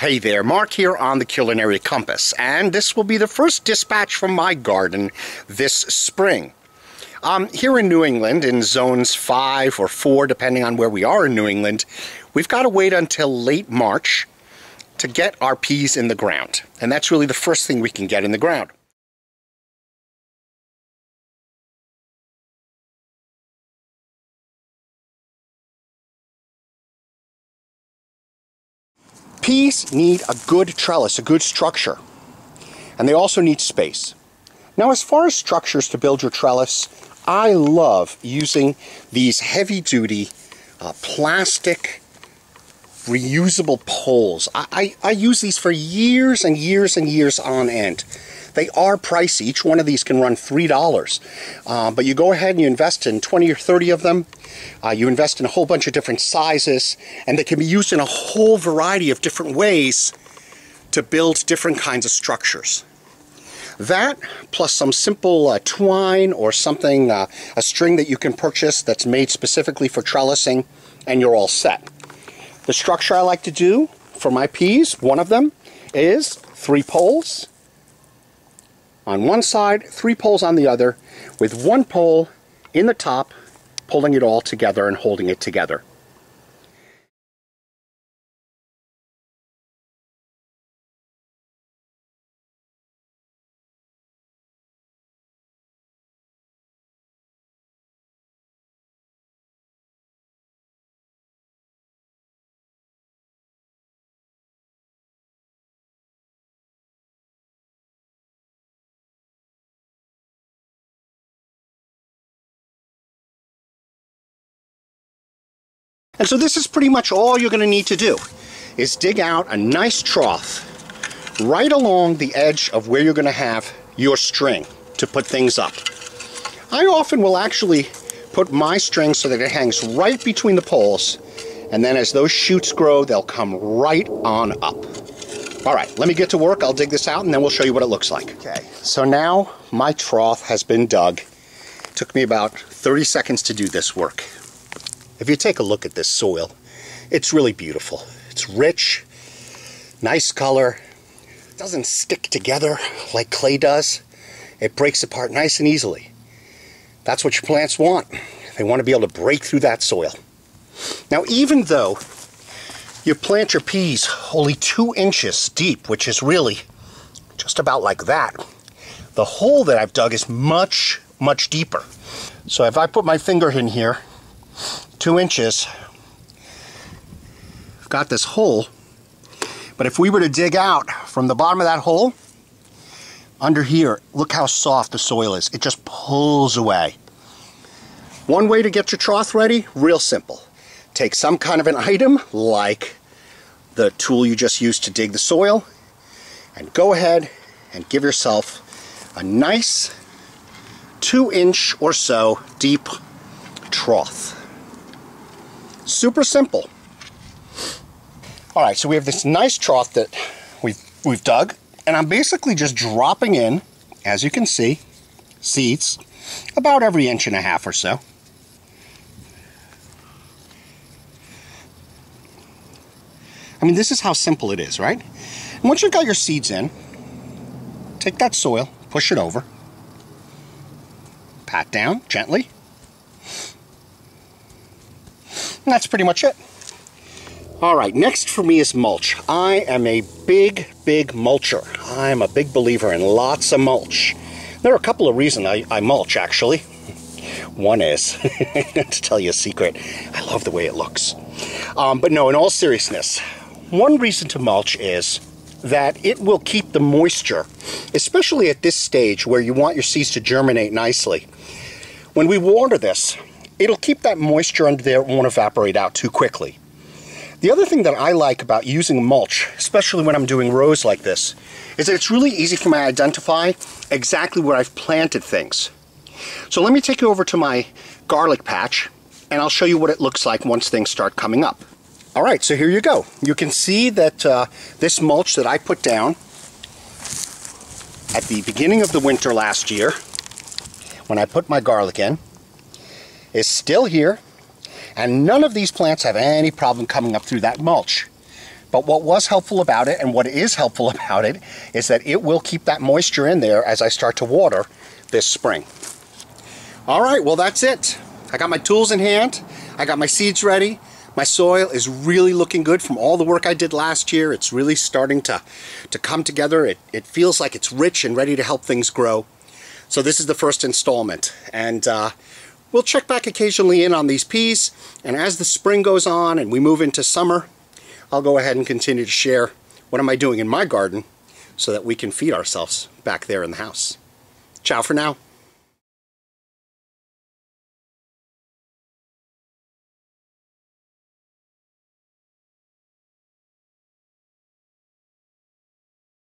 Hey there, Mark here on the Culinary Compass, and this will be the first dispatch from my garden this spring. Here in New England, in zones 5 or 4, depending on where we are in New England, we've got to wait until late March to get our peas in the ground, and that's really the first thing we can get in the ground. Peas need a good trellis, a good structure, and they also need space. Now, as far as structures to build your trellis, I love using these heavy-duty plastic reusable poles. I use these for years and years and years on end. They are pricey. Each one of these can run $3, but you go ahead and you invest in 20 or 30 of them. You invest in a whole bunch of different sizes, and they can be used in a whole variety of different ways to build different kinds of structures. That, plus some simple twine or something, a string that you can purchase that's made specifically for trellising, and you're all set. The structure I like to do for my peas, one of them, is 3 poles on one side, 3 poles on the other, with 1 pole in the top, pulling it all together and holding it together. And so this is pretty much all you're going to need to do, is dig out a nice trough right along the edge of where you're going to have your string to put things up. I often will actually put my string so that it hangs right between the poles, and then as those shoots grow, they'll come right on up. All right, let me get to work. I'll dig this out, and then we'll show you what it looks like. Okay, so now my trough has been dug. It took me about 30 seconds to do this work. If you take a look at this soil, it's really beautiful. It's rich, nice color. It doesn't stick together like clay does. It breaks apart nice and easily. That's what your plants want. They want to be able to break through that soil. Now, even though you plant your peas only 2 inches deep, which is really just about like that, the hole that I've dug is much, much deeper. So if I put my finger in here, 2 inches, I've got this hole, but if we were to dig out from the bottom of that hole, under here, look how soft the soil is. It just pulls away. One way to get your trough ready, real simple. Take some kind of an item, like the tool you just used to dig the soil, and go ahead and give yourself a nice 2-inch or so deep trough. Super simple. All right, so we have this nice trough that we've dug, and I'm basically just dropping in, as you can see, seeds about every 1.5 inches or so. I mean, this is how simple it is, right? And once you've got your seeds in, take that soil, push it over, pat down gently. And that's pretty much it. All right, next for me is mulch. I am a big mulcher. I'm a big believer in lots of mulch. There are a couple of reasons I mulch, actually. One is, to tell you a secret, I love the way it looks. But no, in all seriousness, one reason to mulch is that it will keep the moisture, especially at this stage where you want your seeds to germinate nicely. When we water this, it'll keep that moisture under there. It won't evaporate out too quickly. The other thing that I like about using mulch, especially when I'm doing rows like this, is that it's really easy for me to identify exactly where I've planted things. So let me take you over to my garlic patch, and I'll show you what it looks like once things start coming up. All right, so here you go. You can see that this mulch that I put down at the beginning of the winter last year, when I put my garlic in, is still here, and none of these plants have any problem coming up through that mulch. But what was helpful about it, and what is helpful about it, is that it will keep that moisture in there as I start to water this spring. All right, well that's it. I got my tools in hand. I got my seeds ready. My soil is really looking good from all the work I did last year. It's really starting to come together. It feels like it's rich and ready to help things grow. So this is the first installment. And we'll check back occasionally in on these peas. And as the spring goes on and we move into summer, I'll go ahead and continue to share what am I doing in my garden so that we can feed ourselves back there in the house. Ciao for now.